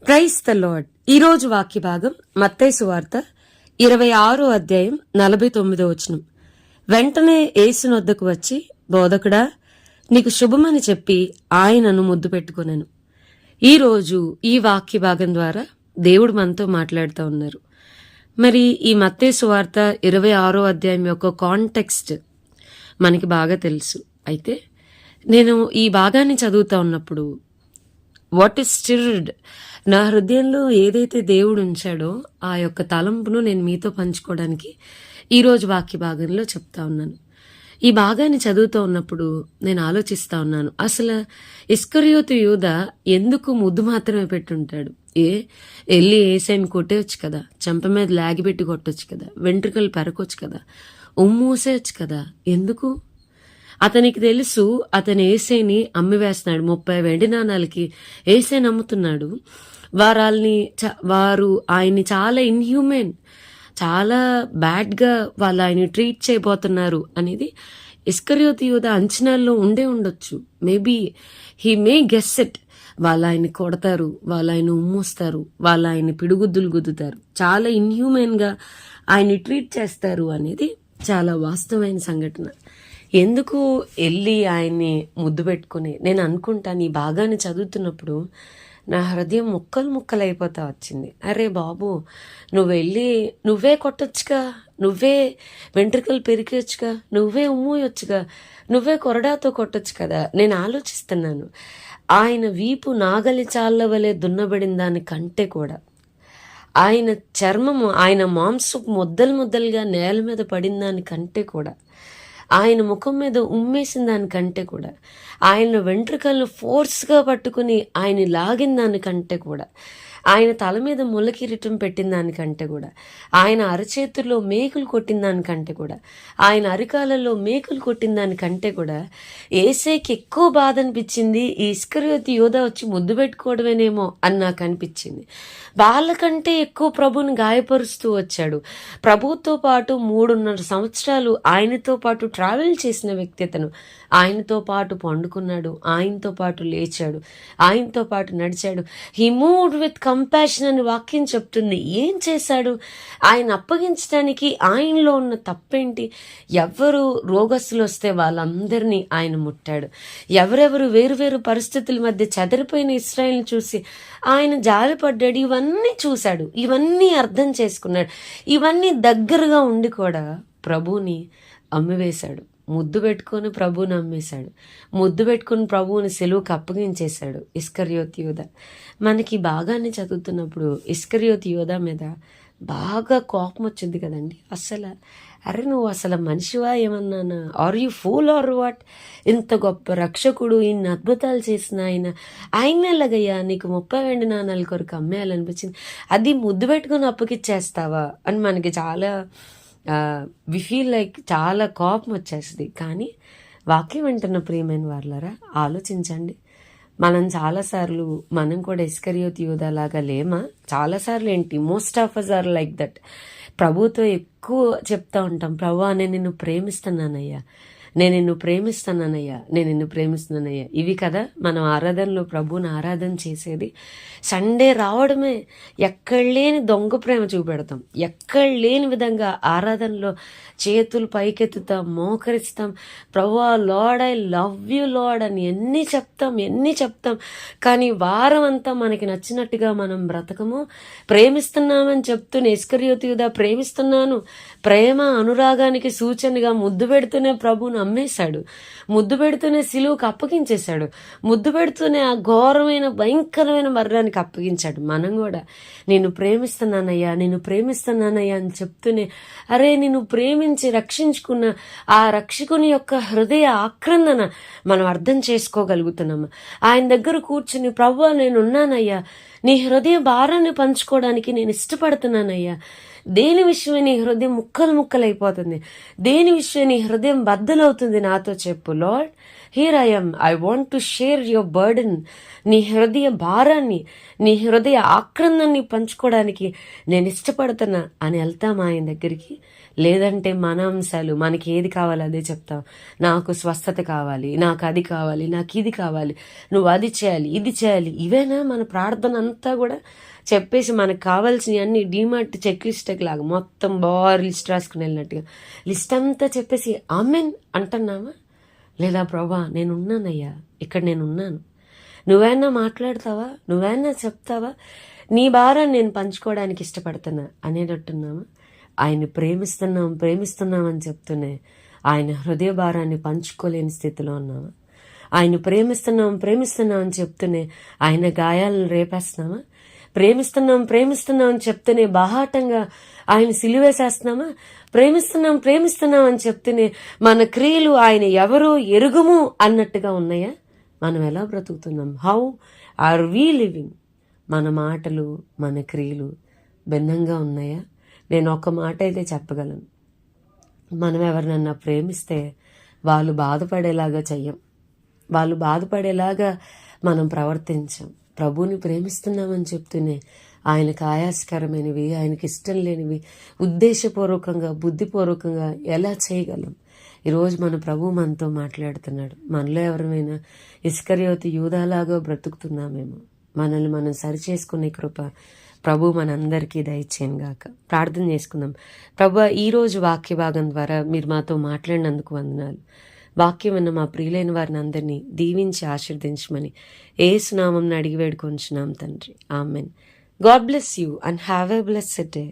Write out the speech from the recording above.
Praise the lord. ఈరోజు వాక్య భాగం మత్తయి సువార్త 26వ అధ్యాయం 49వ వచనం. వెంటనే యేసు వద్దకు వచ్చి, బోధకుడా, నీకు శుభమని చెప్పి ఆయనను ముద్దు పెట్టుకొనెను. ఈరోజు ఈ వాక్య భాగం ద్వారా దేవుడు మనతో మాట్లాడుతూ ఉన్నారు. మరి ఈ మత్తయి సువార్త 26వ అధ్యాయం యొక్క కాంటెక్స్ట్ మనకి బాగా తెలుసు. అయితే నేను ఈ భాగాన్ని చదువుతా ఉన్నప్పుడు వాట్ ఈస్ స్టిర్డ్, నా హృదయంలో ఏదైతే దేవుడు ఉంచాడో ఆ యొక్క తలంపును నేను మీతో పంచుకోవడానికి ఈరోజు వాక్య భాగంలో చెప్తా ఉన్నాను. ఈ భాగాన్ని చదువుతూ ఉన్నప్పుడు నేను ఆలోచిస్తా ఉన్నాను, అసలు ఇస్కరియోతు యూదా ఎందుకు ముద్దు మాత్రమే పెట్టుంటాడు? వెళ్ళి ఏసైని కొట్టేయచ్చు కదా, చెంప మీద లాగిపెట్టి కొట్టొచ్చు కదా, వెంట్రుకలు పెరకొచ్చు కదా, ఉమ్మూసేయచ్చు కదా, ఎందుకు? అతనికి తెలుసు అతను ఏసైని అమ్మివేస్తున్నాడు. 30 వెండి నాణాలకి ఏసైని అమ్ముతున్నాడు. వారు ఆయన్ని చాలా ఇన్హ్యూమెన్, చాలా బ్యాడ్గా వాళ్ళు ఆయన్ని ట్రీట్ చేయబోతున్నారు అనేది ఇస్కరియోతు యూదా అంచనాల్లో ఉండే ఉండొచ్చు. Maybe he may guess it. వాళ్ళు ఆయన్ని కొడతారు, వాళ్ళు ఆయన ఉమ్మూస్తారు, వాళ్ళు ఆయన్ని పిడుగుద్దులు గుద్దుతారు, చాలా ఇన్హ్యూమెన్గా ఆయన్ని ట్రీట్ చేస్తారు అనేది చాలా వాస్తవమైన సంఘటన. ఎందుకు వెళ్ళి ఆయన్ని ముద్దు పెట్టుకుని నేను అనుకుంటాను. ఈ భాగాన్ని చదువుతున్నప్పుడు నా హృదయం ముక్కలు అయిపోతా వచ్చింది. అరే బాబు, నువ్వు వెళ్ళి నువ్వే కొట్టొచ్చుగా, నువ్వే వెంట్రుకలు పెరికేయచ్చుగా, నువ్వే ఉమ్మూయొచ్చుగా, నువ్వే కొరడాతో కొట్టొచ్చు కదా. నేను ఆలోచిస్తున్నాను, ఆయన వీపు నాగలి చాళ్ళ వలె దున్నబడిన దానికంటే కూడా, ఆయన చర్మము, ఆయన మాంసపు ముద్దలుగా నేల మీద పడిన దానికంటే కూడా, ఆయన ముఖం మీద ఉమ్మేసిన దానికంటే కూడా, ఆయన వెంట్రుకలను ఫోర్స్గా పట్టుకుని ఆయన లాగిన దానికంటే కూడా, ఆయన తల మీద ముళ్ళ కిరీటం పెట్టిన దానికంటే కూడా, ఆయన అరచేతుల్లో మేకులు కొట్టిన దానికంటే కూడా, ఆయన అరికాలలో మేకులు కొట్టిన దానికంటే కూడా ఏసైకి ఎక్కువ బాధ అనిపించింది ఈ ఇస్కరియోతు యూదా వచ్చి ముద్దు పెట్టుకోవడమేనేమో అని నాకు అనిపించింది. వాళ్ళకంటే ఎక్కువ ప్రభుని గాయపరుస్తూ వచ్చాడు. ప్రభుతో పాటు 3.5 సంవత్సరాలు ఆయనతో పాటు ట్రావెల్ చేసిన వ్యక్తి అతను. ఆయనతో పాటు పండుకున్నాడు, ఆయనతో పాటు లేచాడు, ఆయనతో పాటు నడిచాడు. హీ మూవ్డ్ విత్ కంపాషన్ అని వాక్యం చెప్తుంది. ఏం చేశాడు? ఆయన అప్పగించడానికి ఆయనలో ఉన్న తప్పేంటి? ఎవరు రోగస్తులు వస్తే వాళ్ళందరినీ ఆయన ముట్టాడు. ఎవరెవరు వేరు పరిస్థితుల మధ్య చెదరిపోయిన ఇశ్రాయేలుని చూసి ఆయన జాలిపడ్డాడు. ఇవన్నీ చూశాడు, ఇవన్నీ అర్థం చేసుకున్నాడు, ఇవన్నీ దగ్గరగా ఉండి కూడా ప్రభువుని అమ్మివేశాడు. ముద్దు పెట్టుకొని ప్రభువుని అమ్మేశాడు. ముద్దు పెట్టుకుని ప్రభువుని సెలువుకి అప్పగించేశాడు ఇస్కరియోతు యూదా. మనకి భాగాన్ని చదువుతున్నప్పుడు ఇస్కరియోతు యూదా మీద బాగా కోపం వచ్చింది కదండి. అరే నువ్వు అసలు మనిషివా ఏమన్నానా? Are you fool or what? ఇంత గొప్ప రక్షకుడు, ఇన్ని అద్భుతాలు చేసిన ఆయన ఎలాగయ్యా నీకు 30 వెండి నాణాల కొరకు అమ్మేయాలనిపించింది? అది ముద్దు పెట్టుకుని అప్పగిచ్చేస్తావా అని మనకి చాలా వి ఫీల్ లైక్ చాలా కోపం వచ్చేస్తుంది. కానీ వాక్యం వింటున్న ప్రియమైన వాళ్ళారా, ఆలోచించండి. మనం కూడా ఇస్కరియోతు యూదా లాగా లేమా? చాలాసార్లు ఏంటి, most of us are like that. ప్రభుతో ఎక్కువ చెప్తా ఉంటాం, ప్రభువా నేను నిన్ను ప్రేమిస్తున్నానయ్యా, నేను నిన్ను ప్రేమిస్తున్నానయ్యా. ఇవి కదా మనం ఆరాధనలో ప్రభువుని ఆరాధన చేసేది. సండే రావడమే ఎక్కడ లేని దొంగ ప్రేమ చూపెడతాం. ఎక్కడ లేని విధంగా ఆరాధనలో చేతులు పైకెత్తుతాం, మోకరిస్తాం. ప్రభువా lord, I love you lord అని ఎన్ని చెప్తాం. కానీ వారం అంతా మనకి నచ్చినట్టుగా మనం బ్రతకము. ప్రేమిస్తున్నామని చెప్తూనే ఇస్కరియోతు యూదా ప్రేమిస్తున్నాను, ప్రేమ అనురాగానికి సూచనగా ముద్దు పెడుతూనే ప్రభువును అమ్మేశాడు. ముద్దు పెడుతూనే సిలువుకు అప్పగించేశాడు. ముద్దు పెడుతూనే ఆ ఘోరమైన భయంకరమైన మరణానికి అప్పగించాడు. మనం కూడా నిన్ను ప్రేమిస్తున్నానయ్యా అని చెప్తూనే, అరే నిన్ను ప్రేమించి రక్షించుకున్న ఆ రక్షకుని యొక్క హృదయ ఆక్రందన మనం అర్థం చేసుకోగలుగుతున్నాము. ఆయన దగ్గర కూర్చుని, ప్రభువా నేనున్నానయ్యా, నీ హృదయ భారాన్ని పంచుకోవడానికి నేను ఇష్టపడుతున్నానయ్యా. దేని విషయమే నీ హృదయం ముక్కలైపోతుంది? దేని విషయం నీ హృదయం బద్దలవుతుంది? నాతో చెప్పు lord. Here I want to share your burden. నీ హృదయ భారాన్ని, నీ హృదయ ఆక్రందాన్ని పంచుకోవడానికి నేను ఇష్టపడుతున్నా అని వెళ్తాం ఆయన దగ్గరికి. లేదంటే మన అంశాలు, మనకి ఏది కావాలో అదే చెప్తాం. నాకు స్వస్థత కావాలి, నాకు అది కావాలి, నాకు ఇది కావాలి, నువ్వు అది చేయాలి, ఇది చేయాలి. ఇవేనా మన ప్రార్థన అంతా కూడా? చెప్పేసి మనకు కావాల్సినవి అన్ని డీమార్ట్ చెక్ లిస్ట్ లాగా మొత్తం లిస్ట్ రాసుకుని వెళ్ళినట్టుగా లిస్ట్ అంతా చెప్పేసి ఆమెన్ అంటున్నామా? లేదా ప్రభా నేనున్నానయ్యా, ఇక్కడ నేనున్నాను, నువ్వైనా మాట్లాడతావా, నువ్వైనా చెప్తావా, నీ భారాన్ని నేను పంచుకోవడానికి ఇష్టపడుతున్నా అనేటట్టున్నామా? ఆయన్ని ప్రేమిస్తున్నామని చెప్తూనే ఆయన హృదయ భారాన్ని పంచుకోలేని స్థితిలో ఉన్నామా? ఆయన ప్రేమిస్తున్నామని చెప్తూనే ఆయన గాయాలను రేపేస్తున్నామా? ప్రేమిస్తున్నాం అని చెప్తూనే బాహాటంగా ఆయన సిలువేసేస్తున్నామా? ప్రేమిస్తున్నాం అని చెప్తూనే మన క్రియలు ఆయన ఎవరో ఎరుగుము అన్నట్టుగా ఉన్నాయా? మనం ఎలా బ్రతుకుతున్నాం? How are we living? మన మాటలు, మన క్రియలు భిన్నంగా ఉన్నాయా? నేను ఒక మాట అయితే చెప్పగలను, మనం ఎవరినన్నా ప్రేమిస్తే వాళ్ళు బాధపడేలాగా చెయ్యం, వాళ్ళు బాధపడేలాగా మనం ప్రవర్తించాం. ప్రభువుని ప్రేమిస్తున్నామని చెప్తూనే ఆయనకు ఆయాసకరమైనవి, ఆయనకి ఇష్టం లేనివి ఉద్దేశపూర్వకంగా, బుద్ధిపూర్వకంగా ఎలా చేయగలం? ఈరోజు మన ప్రభు మనతో మాట్లాడుతున్నాడు. మనలో ఎవరైనా ఇస్కరియోతు యూదాలాగా బ్రతుకుతున్నామేమో. మనల్ని మనం సరిచేసుకునే కృప ప్రభు మనందరికీ దయచేయను గాక. ప్రార్థన చేసుకుందాం. ప్రభు, ఈరోజు వాక్య భాగం ద్వారా మీరు మాతో మాట్లాడినందుకు వందనాలు. వాక్యం అన్న మా ప్రియులైన వారిని అందరినీ దీవించి ఆశీర్దించమని యేసు నామమున అడిగి వేడుకొంచున్నాం తండ్రి. Amen. God bless you and have a blessed day.